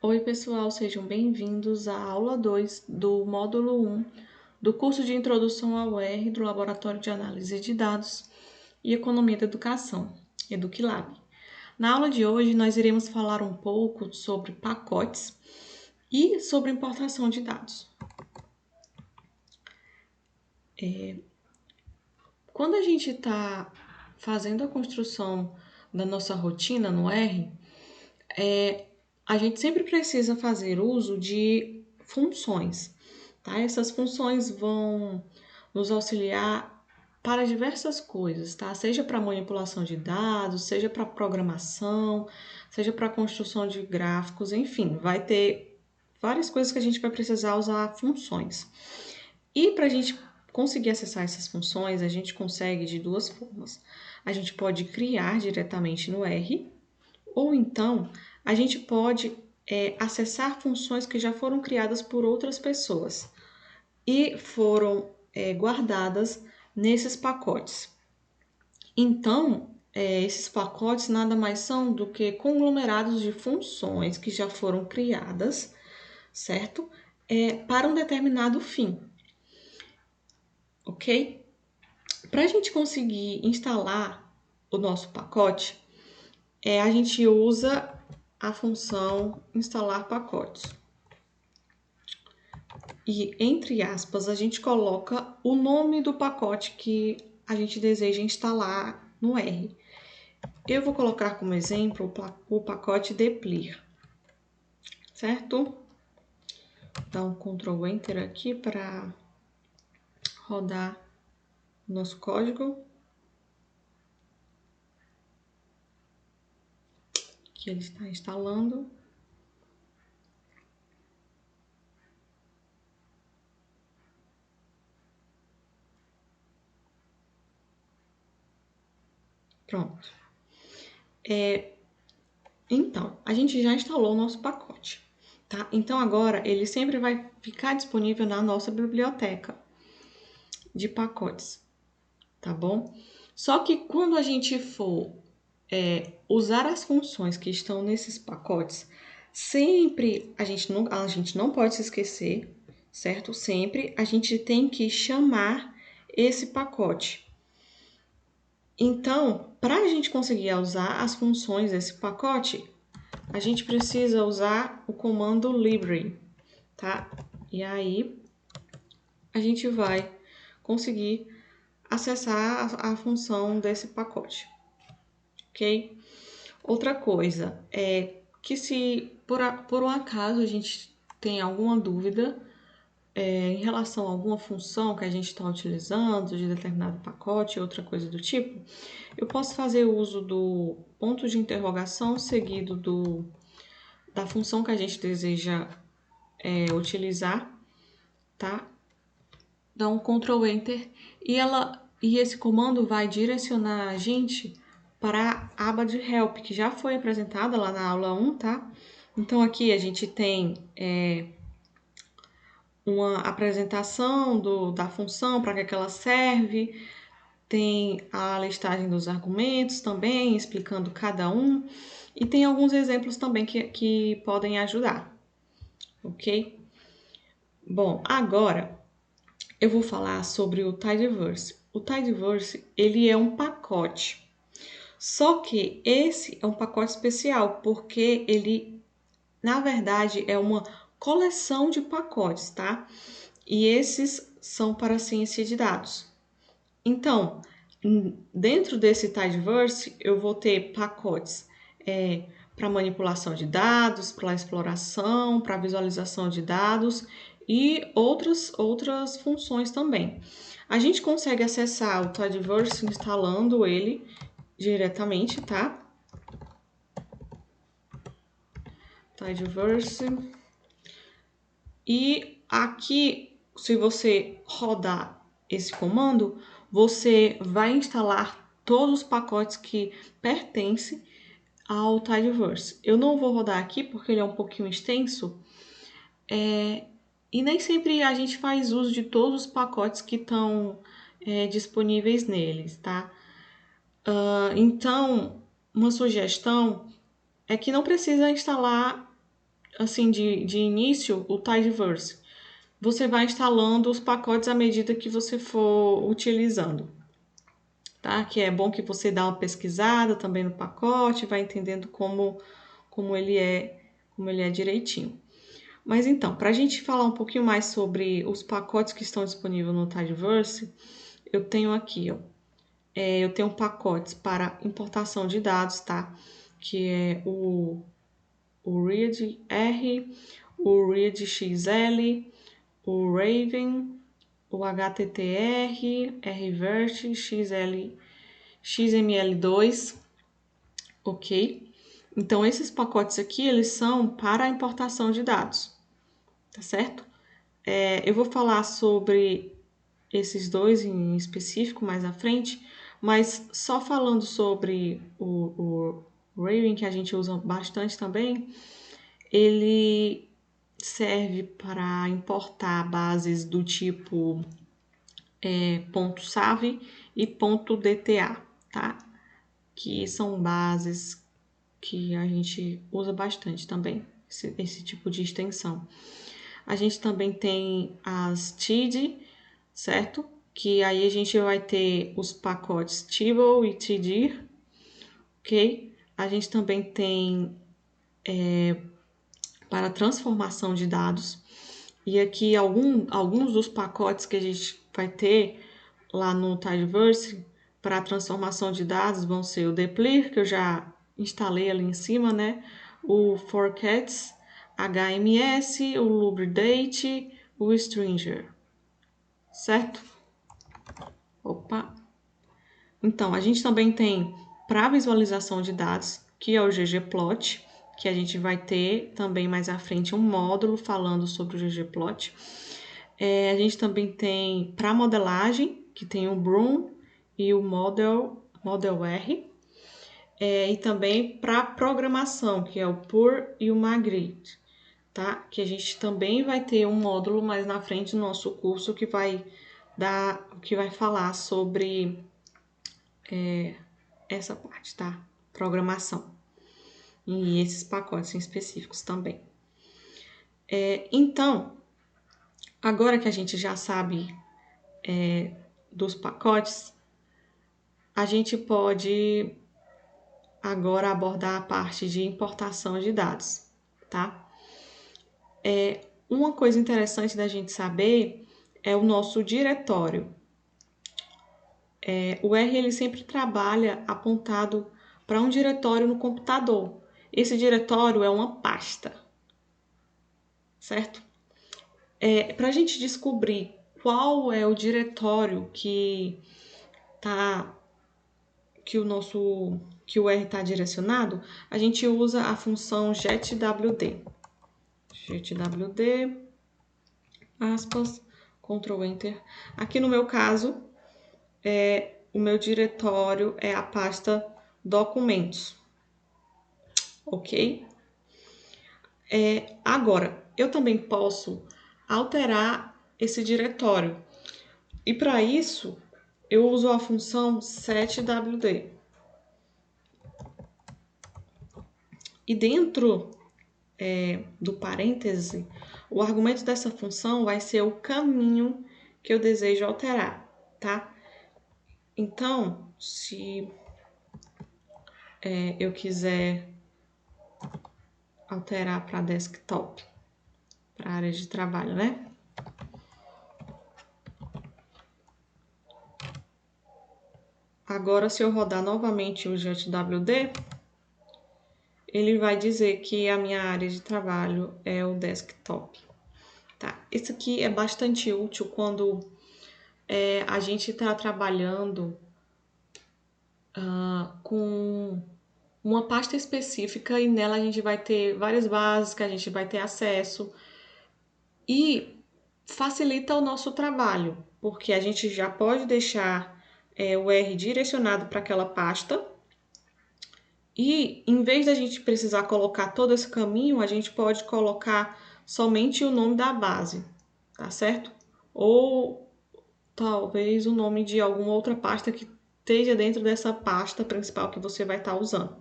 Oi, pessoal, sejam bem-vindos à aula 2 do módulo 1 do curso de Introdução ao R do Laboratório de Análise de Dados e Economia da Educação, EducLab. Na aula de hoje, nós iremos falar um pouco sobre pacotes e sobre importação de dados. Quando a gente está fazendo a construção da nossa rotina no R, a gente sempre precisa fazer uso de funções, tá? Essas funções vão nos auxiliar para diversas coisas, tá? Seja para manipulação de dados, seja para programação, seja para construção de gráficos, enfim, vai ter várias coisas que a gente vai precisar usar funções. E para a gente conseguir acessar essas funções, a gente consegue de duas formas. A gente pode criar diretamente no R, ou então a gente pode acessar funções que já foram criadas por outras pessoas e foram guardadas nesses pacotes. Então, esses pacotes nada mais são do que conglomerados de funções que já foram criadas, certo? Para um determinado fim, ok? Para a gente conseguir instalar o nosso pacote, a gente usa a função instalar pacotes. E, entre aspas, a gente coloca o nome do pacote que a gente deseja instalar no R. Eu vou colocar como exemplo o pacote dplyr, certo? Dá um Ctrl Enter aqui para rodar o nosso código. Que ele está instalando. Pronto. Então, a gente já instalou o nosso pacote, tá? Então, agora ele sempre vai ficar disponível na nossa biblioteca de pacotes, tá bom? Só que quando a gente for usar as funções que estão nesses pacotes, sempre a gente não pode se esquecer, certo? Sempre a gente tem que chamar esse pacote. Então, para a gente conseguir usar as funções desse pacote, a gente precisa usar o comando library, tá? E aí a gente vai conseguir acessar a função desse pacote, ok? Outra coisa é que se por um acaso a gente tem alguma dúvida em relação a alguma função que a gente está utilizando de determinado pacote, outra coisa do tipo, eu posso fazer uso do ponto de interrogação seguido da função que a gente deseja utilizar, tá? Dá um Ctrl Enter e esse comando vai direcionar a gente para a aba de Help, que já foi apresentada lá na aula 1, tá? Então, aqui a gente tem uma apresentação da função, para que ela serve, tem a listagem dos argumentos também, explicando cada um, e tem alguns exemplos também que podem ajudar, ok? Bom, agora eu vou falar sobre o Tidyverse. O Tidyverse, ele é um pacote. Só que esse é um pacote especial, porque ele, na verdade, é uma coleção de pacotes, tá? E esses são para a ciência de dados. Então, dentro desse Tidyverse, eu vou ter pacotes para manipulação de dados, para exploração, para visualização de dados e outras funções também. A gente consegue acessar o Tidyverse instalando ele diretamente, tá? Tidyverse. E aqui, se você rodar esse comando, você vai instalar todos os pacotes que pertencem ao Tidyverse. Eu não vou rodar aqui porque ele é um pouquinho extenso, e nem sempre a gente faz uso de todos os pacotes que estão disponíveis neles, tá? Então, uma sugestão é que não precisa instalar assim, de início, o Tidyverse. Você vai instalando os pacotes à medida que você for utilizando, tá? Que é bom que você dá uma pesquisada também no pacote, vai entendendo como ele é direitinho. Mas então, para a gente falar um pouquinho mais sobre os pacotes que estão disponíveis no Tidyverse, eu tenho aqui, ó, eu tenho pacotes para importação de dados, tá? Que é o Read-R, o Read-XL, o Raven, o HTTR, RVert, XML2, ok? Então, esses pacotes aqui, eles são para a importação de dados, tá certo? Eu vou falar sobre esses dois em específico mais à frente, mas só falando sobre o Raven, que a gente usa bastante também, ele serve para importar bases do tipo .save e .dta, tá? Que são bases que a gente usa bastante também, esse tipo de extensão. A gente também tem as TID, certo? Que aí a gente vai ter os pacotes Tibble e TDIR, ok? A gente também tem para transformação de dados. E aqui alguns dos pacotes que a gente vai ter lá no Tidyverse para transformação de dados vão ser o Deplir, que eu já instalei ali em cima, né? O Forcats, HMS, o Lubridate, o Stringer, certo? Opa! Então, a gente também tem para visualização de dados, que é o ggplot, que a gente vai ter também mais à frente um módulo falando sobre o ggplot. A gente também tem para modelagem, que tem o Broom e o Model R. E também para programação, que é o Pur e o Magritte, tá? Que a gente também vai ter um módulo mais na frente do nosso curso que vai falar sobre essa parte, tá? Programação. E esses pacotes específicos também. Então, agora que a gente já sabe dos pacotes, a gente pode agora abordar a parte de importação de dados, tá? Uma coisa interessante da gente saber é o nosso diretório. O R ele sempre trabalha apontado para um diretório no computador. Esse diretório é uma pasta, certo? Para a gente descobrir qual é o diretório que o R está direcionado, a gente usa a função getwd. Getwd, aspas, Ctrl Enter. Aqui no meu caso, o meu diretório é a pasta documentos, ok? Agora, eu também posso alterar esse diretório. E para isso, eu uso a função setwd. E dentro do parêntese, o argumento dessa função vai ser o caminho que eu desejo alterar, tá? Então, se eu quiser alterar para desktop, para área de trabalho, né? Agora, se eu rodar novamente o getwd, ele vai dizer que a minha área de trabalho é o desktop. Tá? Isso aqui é bastante útil quando a gente está trabalhando com uma pasta específica e nela a gente vai ter várias bases que a gente vai ter acesso e facilita o nosso trabalho, porque a gente já pode deixar o R direcionado para aquela pasta e em vez da gente precisar colocar todo esse caminho, a gente pode colocar somente o nome da base, tá certo? Ou talvez o nome de alguma outra pasta que esteja dentro dessa pasta principal que você vai estar usando.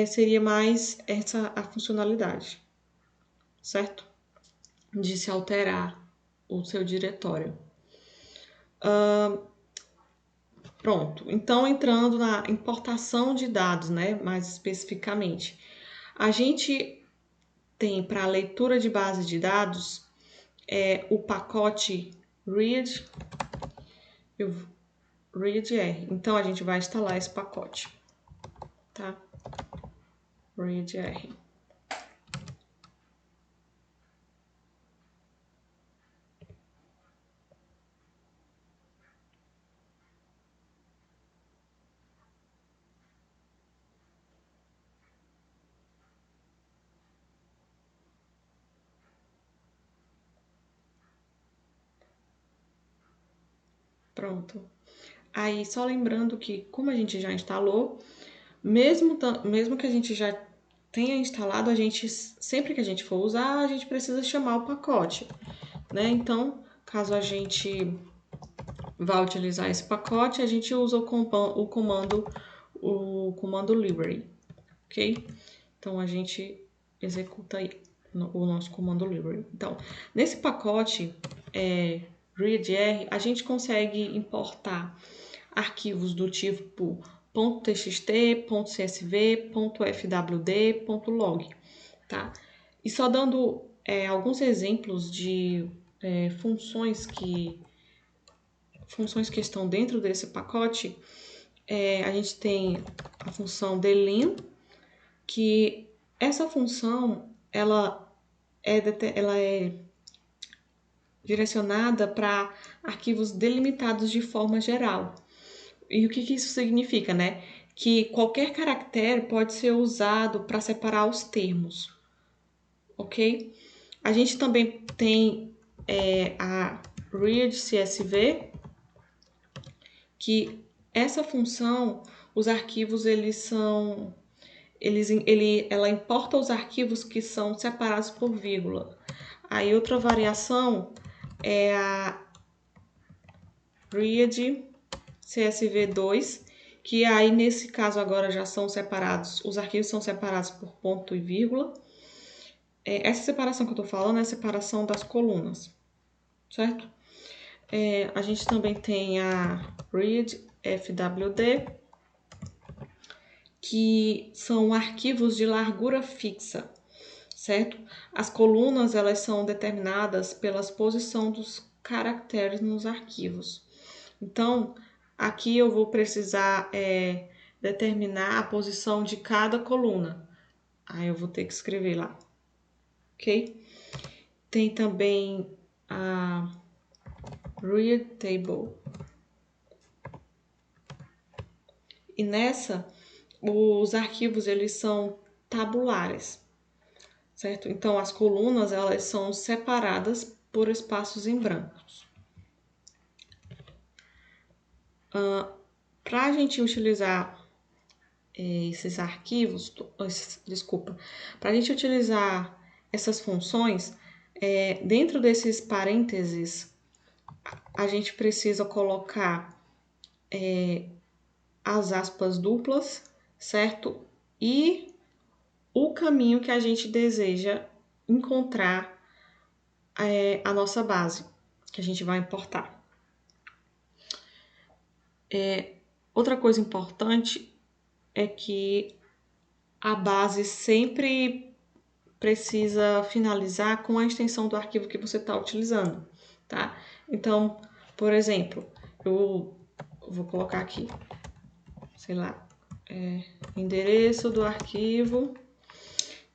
Seria mais essa a funcionalidade. certo? De se alterar o seu diretório. Pronto, então entrando na importação de dados, né, mais especificamente. A gente tem para a leitura de base de dados o pacote read, readr. Então a gente vai instalar esse pacote, tá? Readr. Pronto. Aí, só lembrando que, como a gente já instalou, mesmo que a gente já tenha instalado, sempre que a gente for usar, a gente precisa chamar o pacote, né? Então, caso a gente vá utilizar esse pacote, a gente usa o comando library, ok? Então, a gente executa aí o nosso comando library. Então, nesse pacote readr, a gente consegue importar arquivos do tipo .txt, .csv, .fwd, .log, tá? E só dando alguns exemplos de funções que estão dentro desse pacote, a gente tem a função delin, que essa função ela é direcionada para arquivos delimitados de forma geral. E o que isso significa, né? Que qualquer caractere pode ser usado para separar os termos, ok? A gente também tem a readCSV, que essa função, os arquivos ela importa os arquivos que são separados por vírgula. Aí outra variação é a readCSV2, que aí nesse caso agora já são separados, os arquivos são separados por ponto e vírgula. Essa separação que eu tô falando é a separação das colunas, certo? A gente também tem a readFWD, que são arquivos de largura fixa, certo? As colunas, elas são determinadas pela posição dos caracteres nos arquivos. Então, aqui eu vou precisar determinar a posição de cada coluna. Aí eu vou ter que escrever lá, ok? Tem também a read table. E nessa, os arquivos eles são tabulares, certo? Então as colunas elas são separadas por espaços em brancos. Para a gente utilizar esses arquivos, para a gente utilizar essas funções, dentro desses parênteses, a gente precisa colocar as aspas duplas, certo? E o caminho que a gente deseja encontrar a nossa base, que a gente vai importar. Outra coisa importante é que a base sempre precisa finalizar com a extensão do arquivo que você está utilizando, tá? Então, por exemplo, eu vou colocar aqui, sei lá, endereço do arquivo,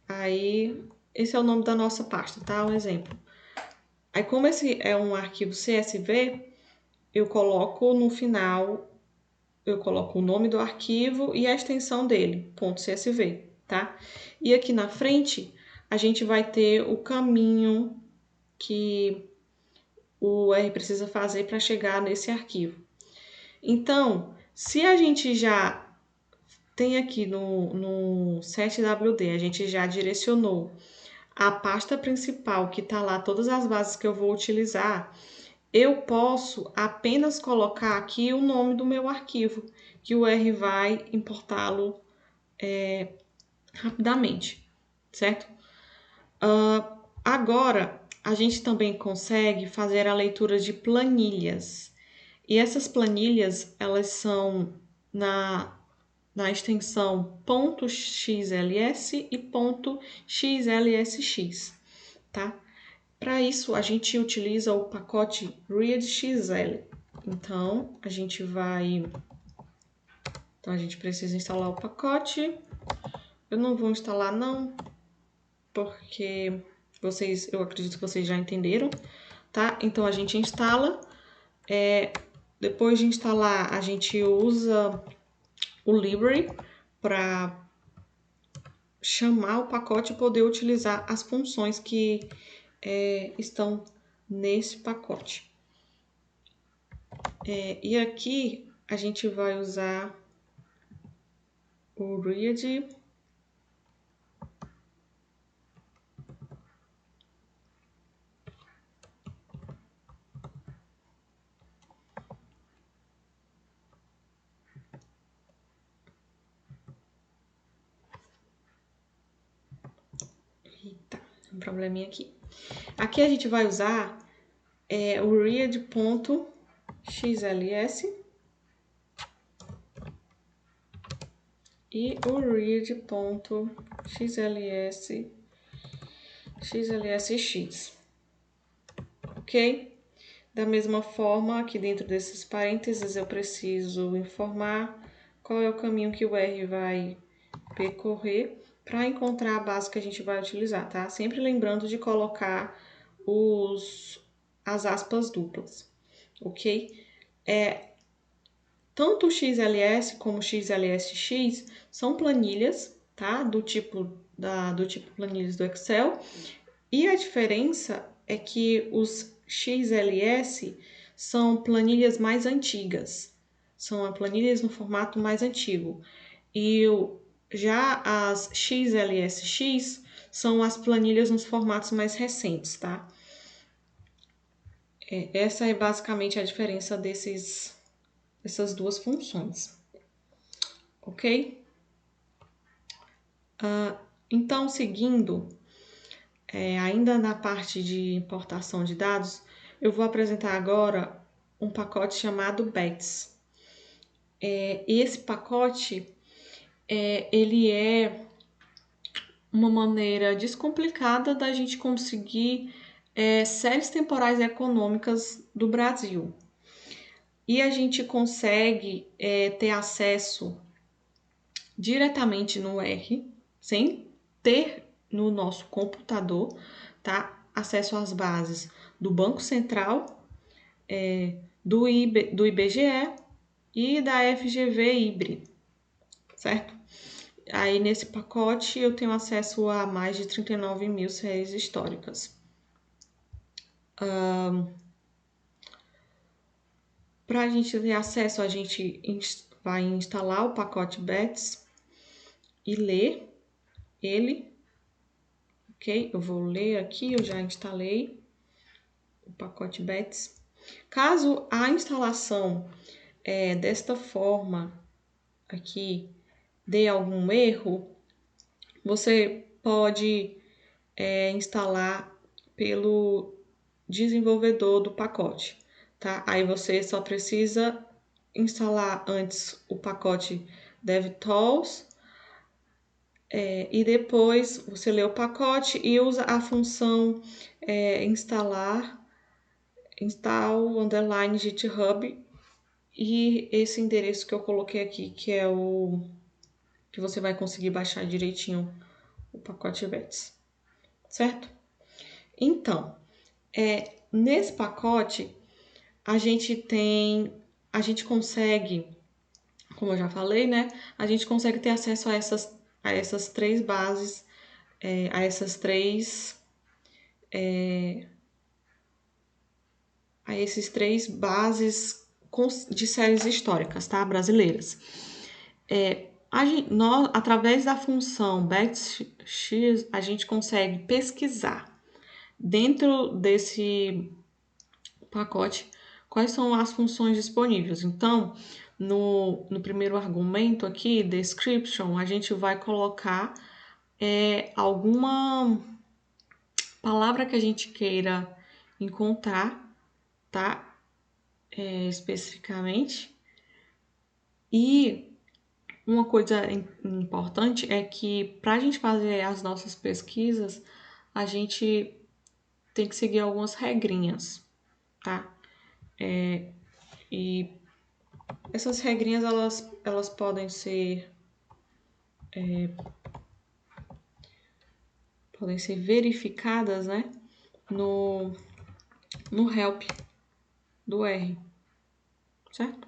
aí esse é o nome da nossa pasta, tá? Um exemplo. Aí, como esse é um arquivo CSV, eu coloco no final, eu coloco o nome do arquivo e a extensão dele, .csv, tá? E aqui na frente, a gente vai ter o caminho que o R precisa fazer para chegar nesse arquivo. Então, se a gente já tem aqui no setwd, a gente já direcionou a pasta principal que está lá, todas as bases que eu vou utilizar, eu posso apenas colocar aqui o nome do meu arquivo, que o R vai importá-lo rapidamente, certo? Agora, a gente também consegue fazer a leitura de planilhas. E essas planilhas, elas são na extensão .xls e .xlsx, tá? Para isso, a gente utiliza o pacote readxl. Então, a gente precisa instalar o pacote. Eu não vou instalar não, porque eu acredito que vocês já entenderam, tá? Então, a gente instala. Depois de instalar, a gente usa o library para chamar o pacote e poder utilizar as funções que estão nesse pacote. E aqui a gente vai usar o read. Eita, um probleminha aqui. Aqui a gente vai usar o read.xls e o read.xlsx, ok? Da mesma forma, aqui dentro desses parênteses, eu preciso informar qual é o caminho que o R vai percorrer para encontrar a base que a gente vai utilizar, tá? Sempre lembrando de colocar as aspas duplas, ok? Tanto o XLS como o XLSX são planilhas, tá? Do tipo planilhas do Excel. E a diferença é que os XLS são planilhas mais antigas, são planilhas no formato mais antigo. E já as XLSX são as planilhas nos formatos mais recentes, tá? Essa é basicamente a diferença dessas duas funções, ok? Então, seguindo, ainda na parte de importação de dados, eu vou apresentar agora um pacote chamado BETS. Esse pacote, ele é uma maneira descomplicada da gente conseguir séries temporais econômicas do Brasil. E a gente consegue ter acesso diretamente no R, sem ter no nosso computador, tá? Acesso às bases do Banco Central, do IBGE e da FGV-IBRE, certo? Aí nesse pacote eu tenho acesso a mais de 39 mil séries históricas. Para a gente ter acesso, a gente vai instalar o pacote BETS e ler ele, ok? Eu vou ler aqui, eu já instalei o pacote BETS. Caso a instalação desta forma aqui dê algum erro, você pode instalar pelo desenvolvedor do pacote, tá? Aí você só precisa instalar antes o pacote DevTools e depois você lê o pacote e usa a função install _GitHub e esse endereço que eu coloquei aqui, que é o que você vai conseguir baixar direitinho o pacote BETS, certo? Então, nesse pacote a gente consegue, como eu já falei, né? A gente consegue ter acesso a essas três bases, a esses três bases de séries históricas, tá? Brasileiras. Através da função BETS, a gente consegue pesquisar dentro desse pacote quais são as funções disponíveis. Então, no primeiro argumento aqui, description, a gente vai colocar alguma palavra que a gente queira encontrar, tá? Especificamente. E uma coisa importante é que para a gente fazer as nossas pesquisas, a gente tem que seguir algumas regrinhas, tá? E essas regrinhas, elas podem ser verificadas, né? No, no help do R, certo?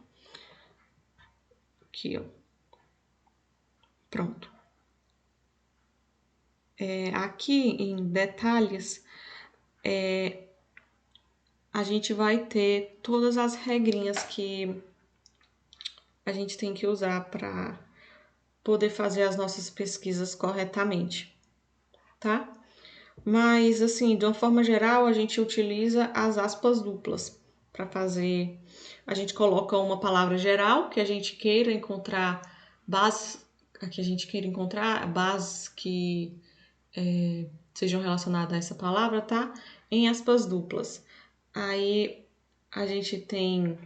Aqui, ó. Pronto. Aqui em detalhes, a gente vai ter todas as regrinhas que a gente tem que usar para poder fazer as nossas pesquisas corretamente, tá? Mas, assim, de uma forma geral, a gente utiliza as aspas duplas para fazer. A gente coloca uma palavra geral que a gente queira encontrar bases, que a gente queira encontrar bases que sejam relacionadas a essa palavra, tá? Em aspas duplas. Aí a gente tem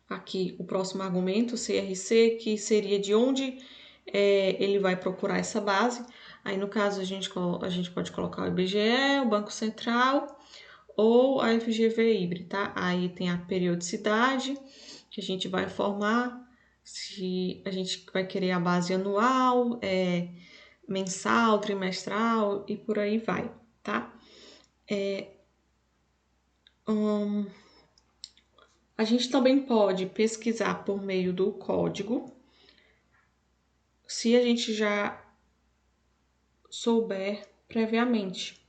aqui o próximo argumento, CRC, que seria de onde ele vai procurar essa base. Aí, no caso, a gente pode colocar o IBGE, o Banco Central ou a FGV Híbrida, tá? Aí tem a periodicidade, que a gente vai formar, se a gente vai querer a base anual, mensal, trimestral e por aí vai, tá? A gente também pode pesquisar por meio do código, se a gente já souber previamente,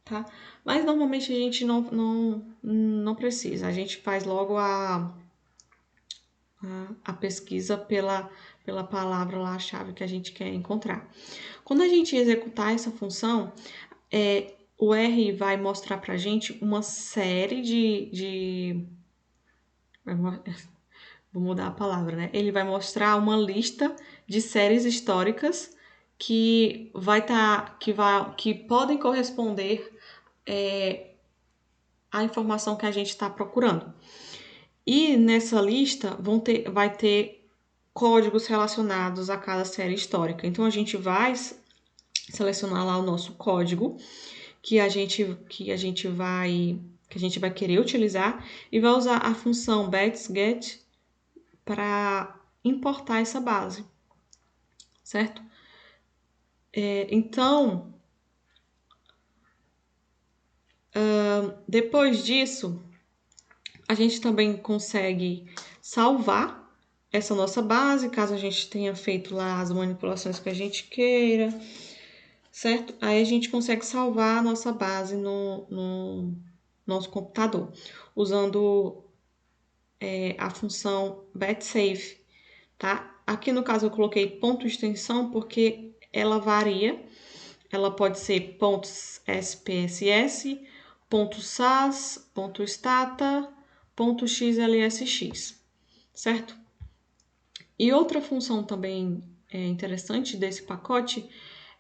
tá? Mas normalmente a gente não precisa, a gente faz logo a pesquisa pela palavra lá, a chave que a gente quer encontrar. Quando a gente executar essa função, o R vai mostrar pra gente uma série vou mudar a palavra, né? Ele vai mostrar uma lista de séries históricas que podem corresponder à informação que a gente está procurando. E nessa lista vai ter códigos relacionados a cada série histórica. Então a gente vai selecionar lá o nosso código que a gente vai querer utilizar e vai usar a função bats-get para importar essa base, certo? Então, depois disso, a gente também consegue salvar essa nossa base, caso a gente tenha feito lá as manipulações que a gente queira, certo? Aí a gente consegue salvar a nossa base no nosso computador, usando a função batsafe, tá? Aqui no caso eu coloquei ponto extensão porque ela varia. Ela pode ser pontos .spss, ponto .sas, ponto .stata, ponto .xlsx, certo? E outra função também interessante desse pacote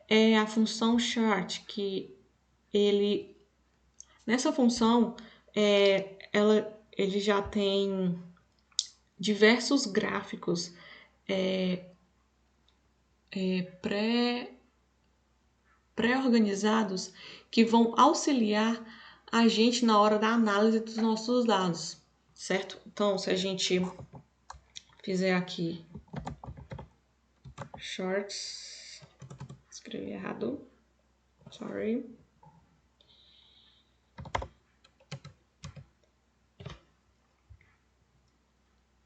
é a função chart, que nessa função ele já tem diversos gráficos pré-organizados que vão auxiliar a gente na hora da análise dos nossos dados, certo? Então, se a gente fizer aqui shorts, escrevi errado, sorry.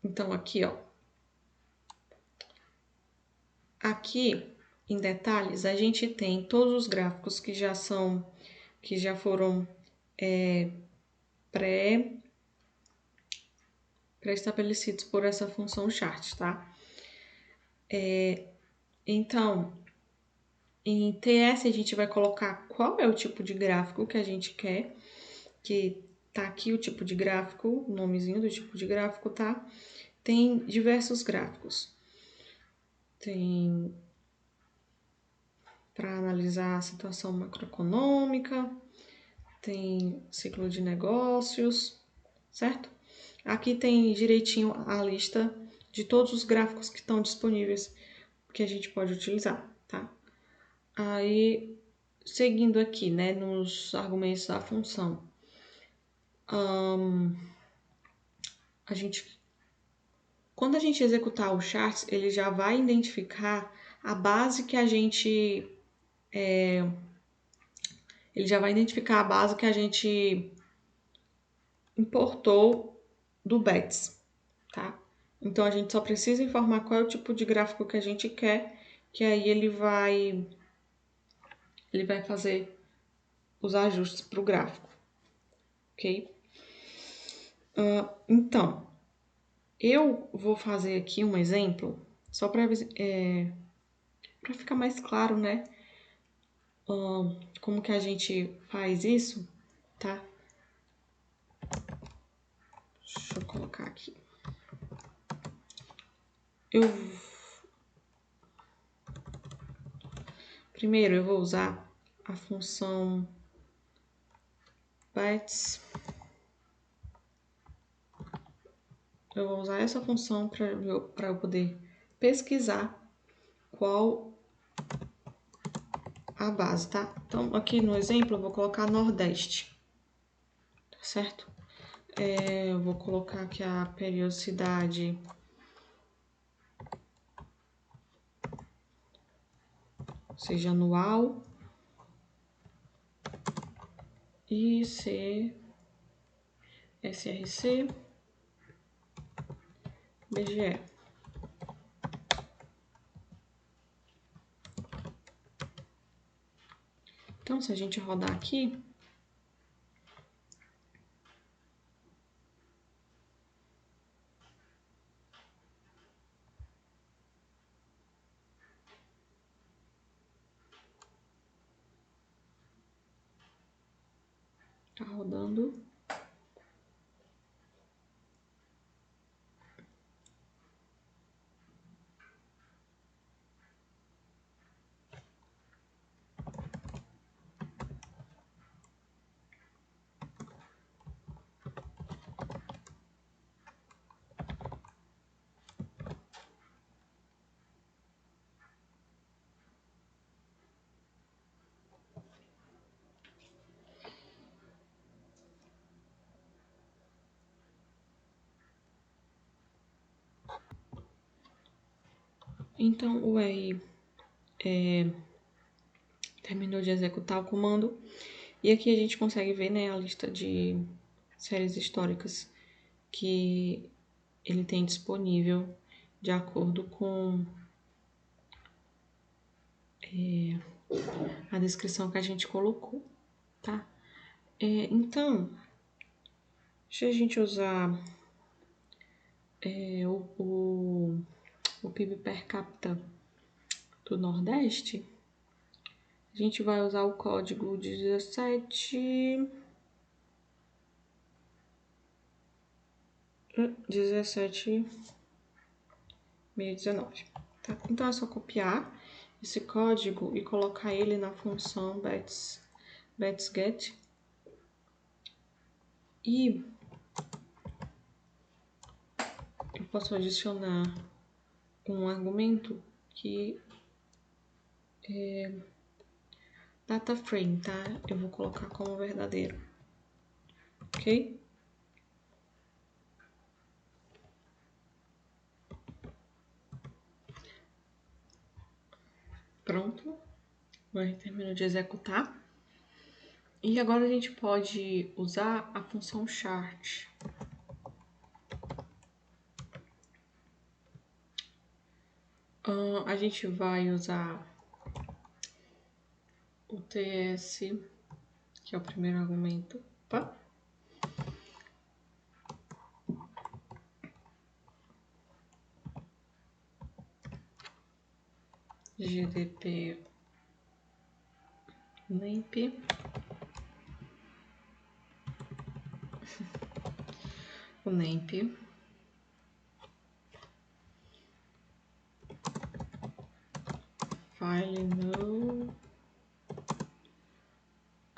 Então, aqui, ó. Aqui, em detalhes, a gente tem todos os gráficos que já foram pré-estabelecidos por essa função chart, tá? Então, em TS a gente vai colocar qual é o tipo de gráfico que a gente quer, que tá aqui o tipo de gráfico, o nomezinho do tipo de gráfico, tá? Tem diversos gráficos. para analisar a situação macroeconômica, tem ciclo de negócios, certo? Aqui tem direitinho a lista de todos os gráficos que estão disponíveis que a gente pode utilizar, tá? Aí, seguindo aqui, né, nos argumentos da função, quando a gente executar o charts, ele já vai identificar a base que a gente importou do BETS, tá? Então a gente só precisa informar qual é o tipo de gráfico que a gente quer, que aí ele vai fazer os ajustes para o gráfico, ok? Então, eu vou fazer aqui um exemplo, só para ficar mais claro, né? Como que a gente faz isso, tá? Deixa eu colocar aqui. Primeiro eu vou usar a função BETS. Eu vou usar essa função para eu poder pesquisar qual a base, tá? Então, aqui no exemplo, eu vou colocar Nordeste, tá certo? Eu vou colocar que a periodicidade seja anual e ser SRC, BGE. Então, se a gente rodar aqui, tá rodando. Então, o R terminou de executar o comando. E aqui a gente consegue ver, né, a lista de séries históricas que ele tem disponível de acordo com a descrição que a gente colocou, tá? Então, se a gente usar o PIB per capita do Nordeste, a gente vai usar o código 17.019, tá? Então é só copiar esse código e colocar ele na função betsget e eu posso adicionar um argumento que é data frame, tá? Eu vou colocar como verdadeiro, ok? Pronto, agora terminou de executar. E agora a gente pode usar a função chart. A gente vai usar o TS, que é o primeiro argumento. Opa. GDP NEMP. O NEMP. File no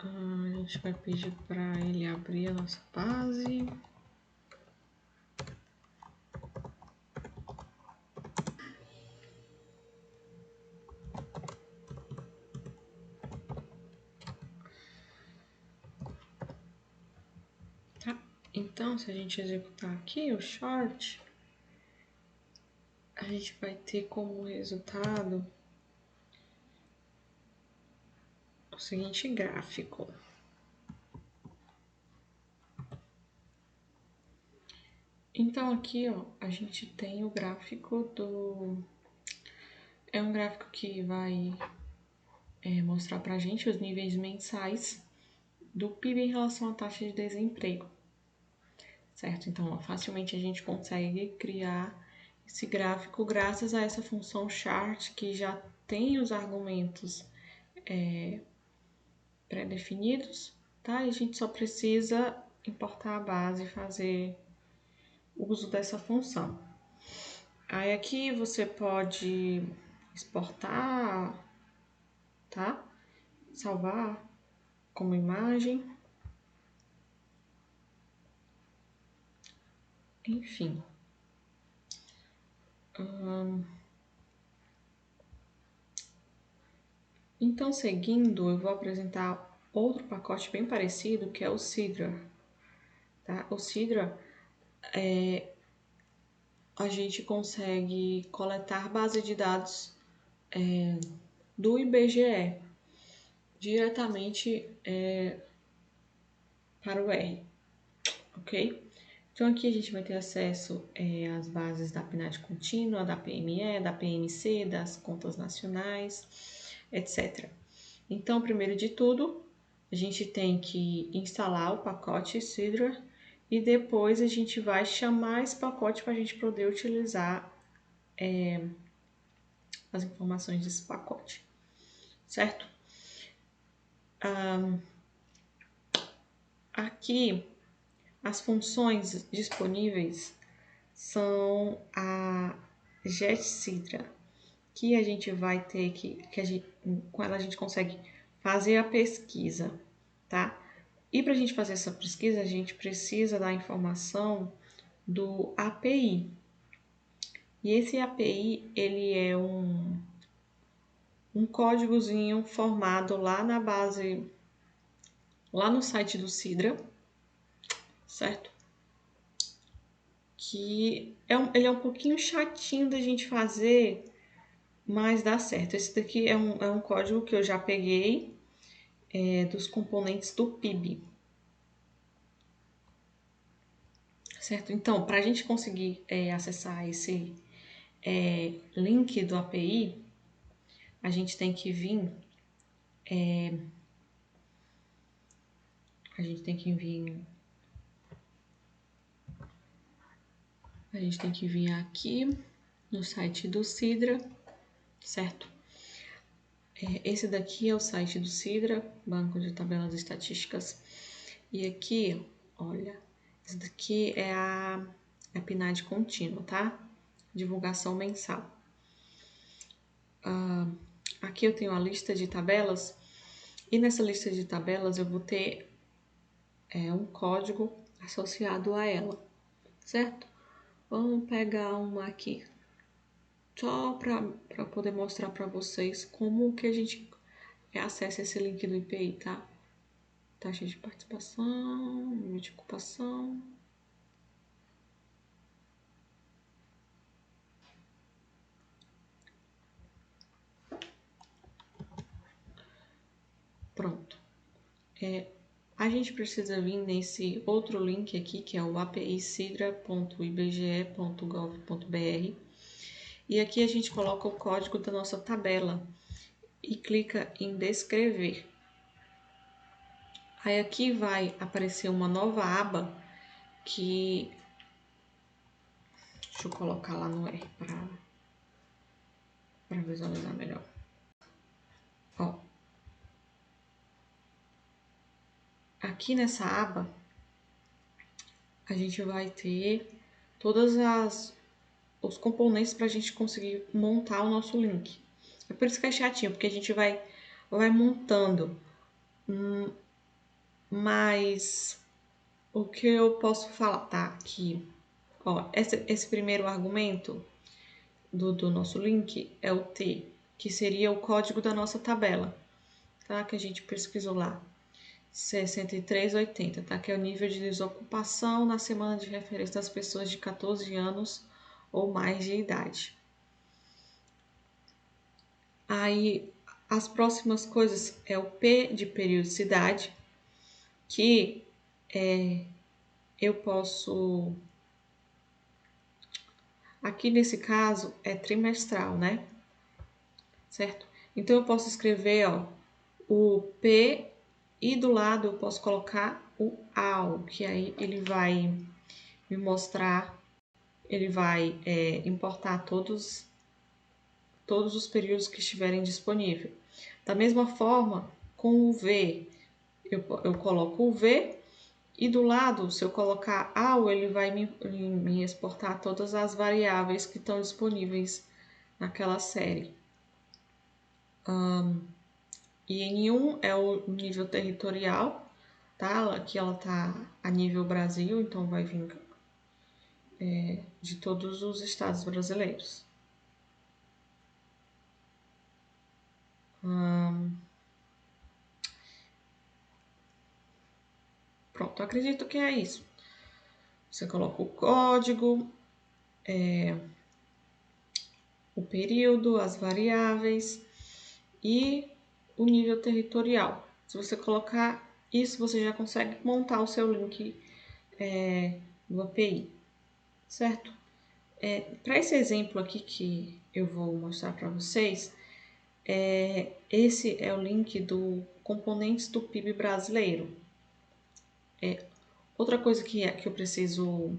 A gente vai pedir para ele abrir a nossa base. Tá? Então, se a gente executar aqui o short, a gente vai ter como resultado o seguinte gráfico. Então aqui, ó, a gente tem o gráfico do... É um gráfico que vai mostrar pra gente os níveis mensais do PIB em relação à taxa de desemprego, certo? Então, ó, facilmente a gente consegue criar esse gráfico graças a essa função chart que já tem os argumentos pré-definidos, tá? E a gente só precisa importar a base e fazer uso dessa função. Aí aqui você pode exportar, tá? Salvar como imagem. Enfim. Então, seguindo, eu vou apresentar outro pacote bem parecido, que é o Sidra. Tá? O Sidra, a gente consegue coletar base de dados do IBGE diretamente para o R, ok? Então aqui a gente vai ter acesso às bases da PNAD contínua, da PME, da PMC, das contas nacionais, etc. Então, primeiro de tudo, a gente tem que instalar o pacote Sidra e depois a gente vai chamar esse pacote para a gente poder utilizar as informações desse pacote, certo? Aqui, as funções disponíveis são a GetSidra, que a gente vai ter com ela a gente consegue fazer a pesquisa, tá? E para a gente fazer essa pesquisa, a gente precisa da informação do API. E esse API, ele é um códigozinho formado lá na base, lá no site do Sidra, certo? Que ele é um pouquinho chatinho da gente fazer, mas dá certo. Esse daqui é um código que eu já peguei dos componentes do PIB. Certo? Então, para a gente conseguir acessar esse link do API, a gente tem que vir a gente tem que vir aqui no site do Sidra, certo? Esse daqui é o site do Sidra, Banco de Tabelas Estatísticas. E aqui, olha, esse daqui é a PNAD contínua, tá? Divulgação mensal. Aqui eu tenho a lista de tabelas e nessa lista de tabelas eu vou ter um código associado a ela, certo? Vamos pegar uma aqui, só para poder mostrar para vocês como que a gente acessa esse link do IPI, tá? Taxa de participação, nível de ocupação. Pronto. A gente precisa vir nesse outro link aqui, que é o apicidra.ibge.gov.br. E aqui a gente coloca o código da nossa tabela e clica em descrever. Aí aqui vai aparecer uma nova aba que... Deixa eu colocar lá no R para visualizar melhor. Ó, aqui nessa aba a gente vai ter todas os componentes para a gente conseguir montar o nosso link. É por isso que é chatinho, porque a gente vai montando Mas o que eu posso falar, tá? Aqui, ó, esse primeiro argumento do nosso link é o T, que seria o código da nossa tabela, tá? Que a gente pesquisou lá. 63,80, tá? Que é o nível de desocupação na semana de referência das pessoas de 14 anos ou mais de idade. Aí, as próximas coisas é o P de periodicidade, que eu posso... Aqui nesse caso é trimestral, né? Certo? Então eu posso escrever, ó, o P e do lado eu posso colocar o AU, que aí ele vai me mostrar, ele vai importar todos os períodos que estiverem disponíveis. Da mesma forma, com o V, eu coloco o V e do lado, se eu colocar AU, ele vai me exportar todas as variáveis que estão disponíveis naquela série. E N1 é o nível territorial, tá? Aqui ela tá a nível Brasil, então vai vir de todos os estados brasileiros. Pronto, acredito que é isso. Você coloca o código, o período, as variáveis e o nível territorial. Se você colocar isso, você já consegue montar o seu link do API, certo? Para esse exemplo aqui que eu vou mostrar para vocês, esse é o link do componentes do PIB brasileiro. Outra coisa que eu preciso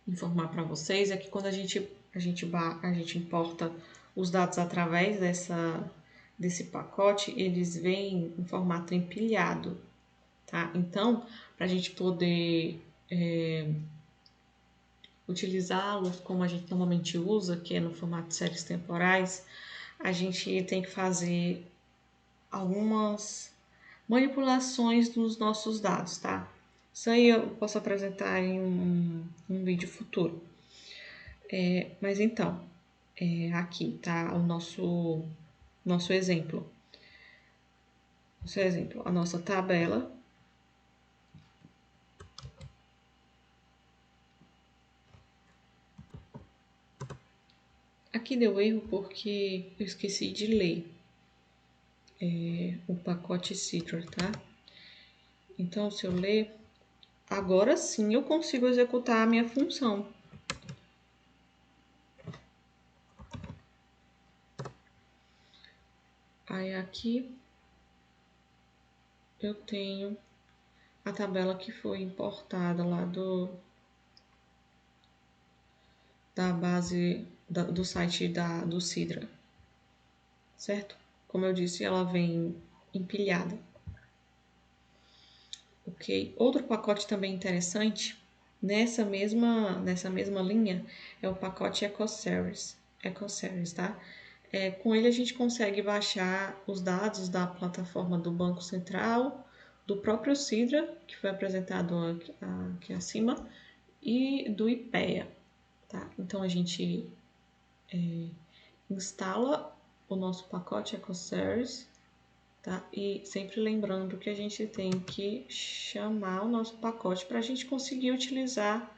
informar para vocês é que quando a gente importa os dados através desse pacote, eles vêm em formato empilhado, tá? Então, para a gente poder utilizá-los como a gente normalmente usa, que é no formato de séries temporais, a gente tem que fazer algumas manipulações dos nossos dados, tá? Isso aí eu posso apresentar em um vídeo futuro. Mas então, aqui tá o nosso exemplo. A nossa tabela. Aqui deu erro porque eu esqueci de ler o pacote Citra, tá? Então, se eu ler, agora sim eu consigo executar a minha função. Aí aqui eu tenho a tabela que foi importada lá da base do site do Sidra, certo? Como eu disse, ela vem empilhada. Ok? Outro pacote também interessante nessa mesma linha é o pacote EcoSeries, tá? Com ele a gente consegue baixar os dados da plataforma do Banco Central, do próprio Sidra, que foi apresentado aqui acima, e do IPEA, tá? Então a gente instala o nosso pacote EcoSeries, tá? E sempre lembrando que a gente tem que chamar o nosso pacote para a gente conseguir utilizar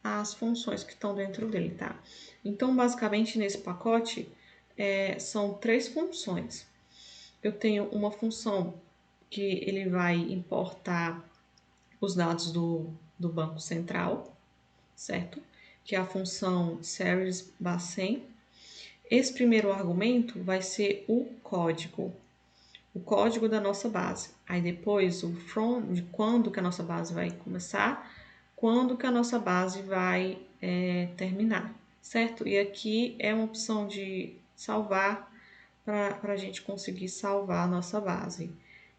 as funções que estão dentro dele, tá? Então, basicamente, nesse pacote são 3 funções. Eu tenho uma função que ele vai importar os dados do Banco Central, certo? Que é a função series /100. Esse primeiro argumento vai ser o código da nossa base. Aí depois o from, de quando que a nossa base vai começar, quando que a nossa base vai terminar, certo? E aqui é uma opção de salvar para a gente conseguir salvar a nossa base.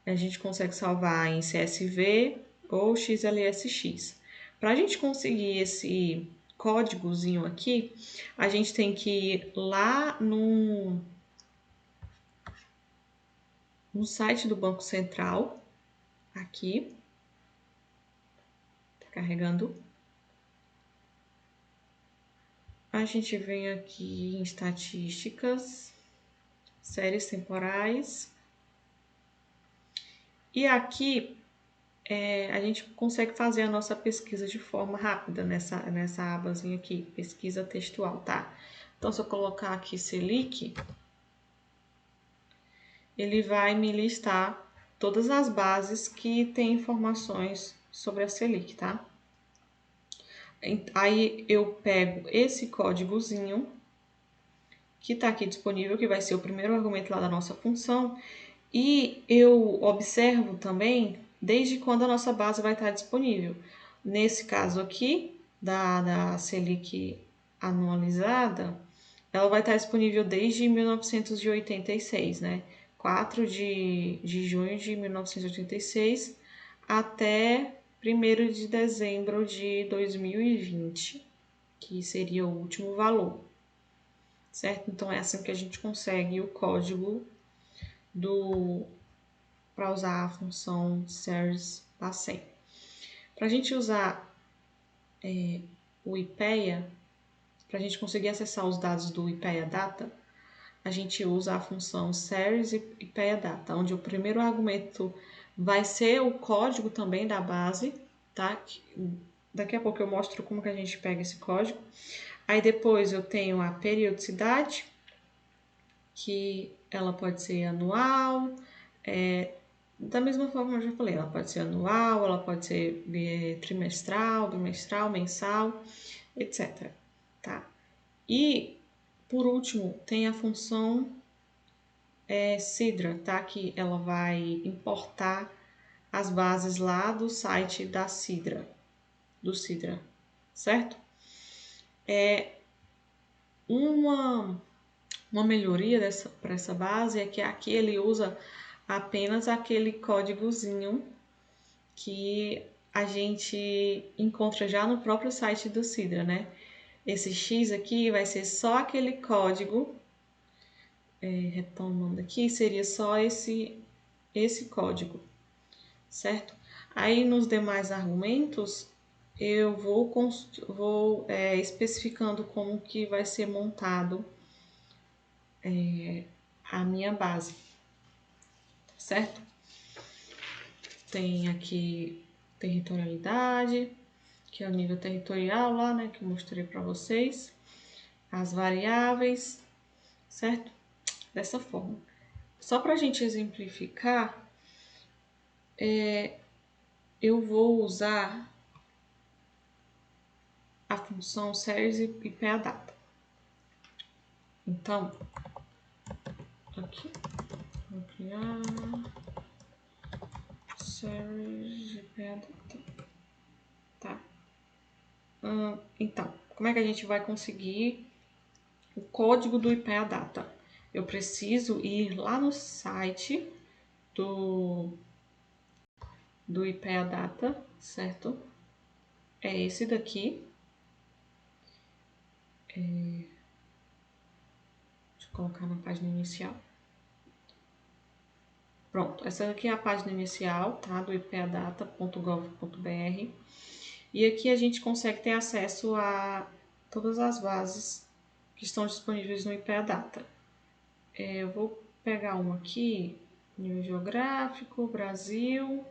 A gente consegue salvar em CSV ou XLSX. Para a gente conseguir esse códigozinho aqui, a gente tem que ir lá no site do Banco Central, aqui, tá carregando. A gente vem aqui em estatísticas, séries temporais. E aqui a gente consegue fazer a nossa pesquisa de forma rápida nessa abazinha aqui, pesquisa textual, tá? Então, se eu colocar aqui Selic, ele vai me listar todas as bases que têm informações sobre a Selic, tá? Aí eu pego esse códigozinho que está aqui disponível, que vai ser o primeiro argumento lá da nossa função, e eu observo também desde quando a nossa base vai estar disponível. Nesse caso aqui, da Selic anualizada, ela vai estar disponível desde 1986, né? 4 de junho de 1986 até 1º de dezembro de 2020, que seria o último valor, certo? Então, é assim que a gente consegue o código para usar a função series passem. Para a gente usar o IPEA, para a gente conseguir acessar os dados do IPEA Data, a gente usa a função series IPEA Data, onde o primeiro argumento vai ser o código também da base, tá? Daqui a pouco eu mostro como que a gente pega esse código. Aí depois eu tenho a periodicidade, que ela pode ser anual, da mesma forma que eu já falei, ela pode ser anual, ela pode ser trimestral, bimestral, mensal, etc. Tá? E, por último, tem a função Sidra, tá? Que ela vai importar as bases lá do site da Sidra, do Sidra, certo? Uma melhoria para essa base é que aqui ele usa apenas aquele códigozinho que a gente encontra já no próprio site do Sidra, né? Esse X aqui vai ser só aquele código, retomando aqui, seria só esse código, certo? Aí nos demais argumentos eu vou especificando como que vai ser montado a minha base, certo? Tem aqui territorialidade, que é o nível territorial lá, né, que eu mostrei para vocês. As variáveis, certo? Dessa forma. Só para a gente exemplificar, eu vou usar a função series e PAData. Então, aqui, vou criar series e PAData. Tá? Então, como é que a gente vai conseguir o código do IPEA-Data? Eu preciso ir lá no site do IPEA-Data, certo? É esse daqui. Deixa eu colocar na página inicial. Pronto, essa aqui é a página inicial, tá? Do ipeadata.gov.br. E aqui a gente consegue ter acesso a todas as bases que estão disponíveis no IPEA-Data. Eu vou pegar uma aqui, nível geográfico, Brasil,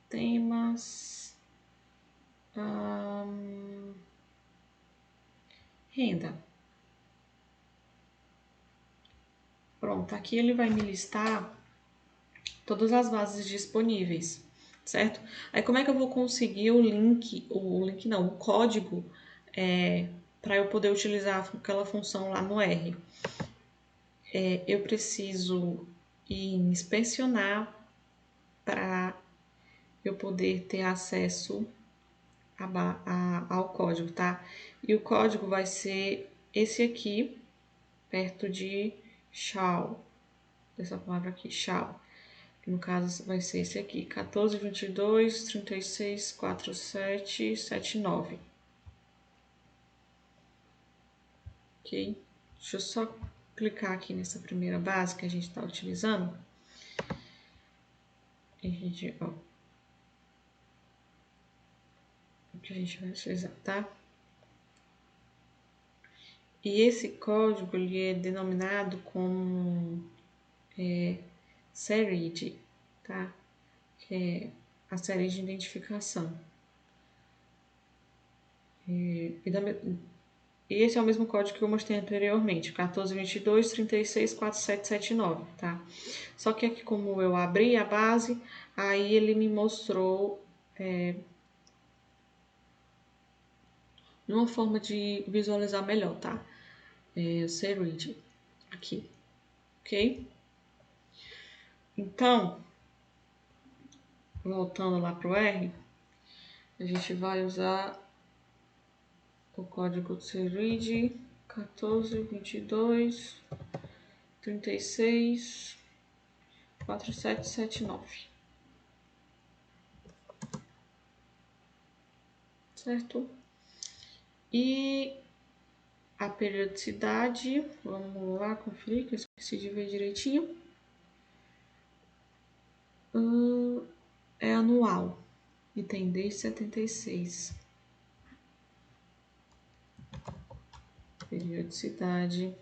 temas, renda. Pronto, aqui ele vai me listar todas as bases disponíveis, certo? Aí como é que eu vou conseguir o código para eu poder utilizar aquela função lá no R? Eu preciso ir inspecionar para eu poder ter acesso ao código, tá? E o código vai ser esse aqui, perto de shall, dessa palavra aqui, shall. Que no caso vai ser esse aqui, 1422364779. Ok? Deixa eu só clicar aqui nessa primeira base que a gente está utilizando, a gente, ó, o que a gente vai utilizar, tá? E esse código, ele é denominado como SERID, tá? Que é a série de identificação. E esse é o mesmo código que eu mostrei anteriormente, 1422364779, tá? Só que aqui, como eu abri a base, aí ele me mostrou uma forma de visualizar melhor, tá? O SERID aqui, ok? Então, voltando lá pro R, a gente vai usar o código SERID 1422364779, certo? E a periodicidade, vamos lá conferir que eu esqueci de ver direitinho. É anual e tem desde 76. Periodicidade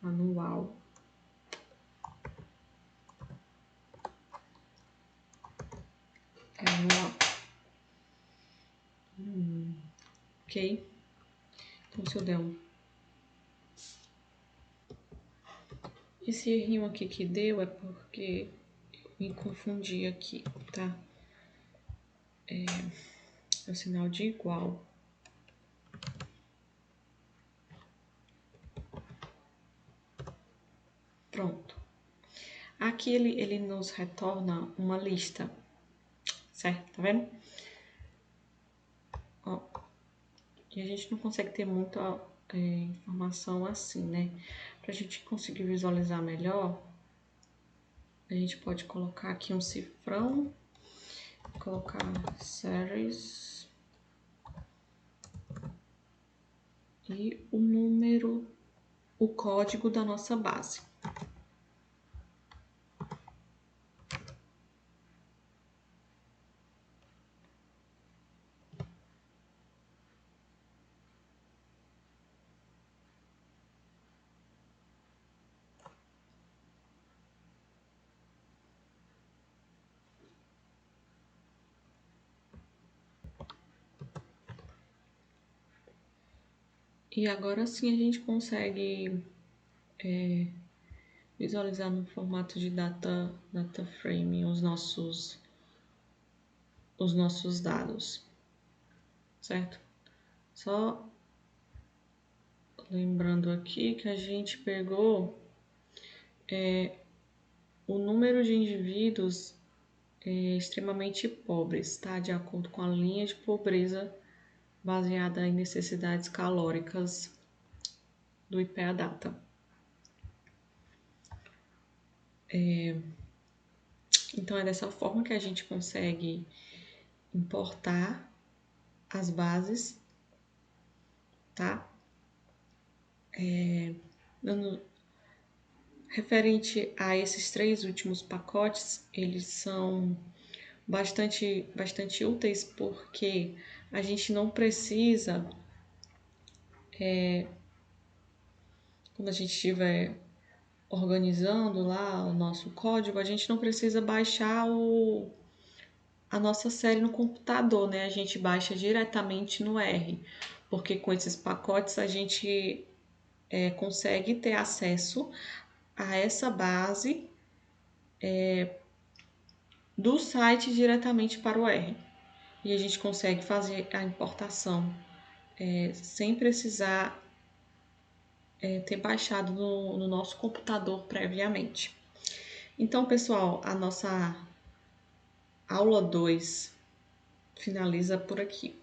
anual. É anual. Ok? Então, se eu der um. Esse errinho aqui que deu é porque eu me confundi aqui, tá? É o sinal de igual. Pronto. Aqui ele nos retorna uma lista, certo? Tá vendo? Ó, e a gente não consegue ter muita informação assim, né? Pra gente conseguir visualizar melhor, a gente pode colocar aqui um cifrão, colocar series e o número, o código da nossa base. E agora sim a gente consegue visualizar no formato de data frame os nossos dados, certo? Só lembrando aqui que a gente pegou o número de indivíduos extremamente pobres, tá? De acordo com a linha de pobreza baseada em necessidades calóricas do IPEA Data. Então, é dessa forma que a gente consegue importar as bases, tá? Referente a esses 3 últimos pacotes, eles são bastante úteis porque a gente não precisa, quando a gente estiver organizando lá o nosso código, a gente não precisa baixar a nossa série no computador, né? A gente baixa diretamente no R, porque com esses pacotes a gente consegue ter acesso a essa base do site diretamente para o R. E a gente consegue fazer a importação sem precisar ter baixado no nosso computador previamente. Então, pessoal, a nossa aula 2 finaliza por aqui.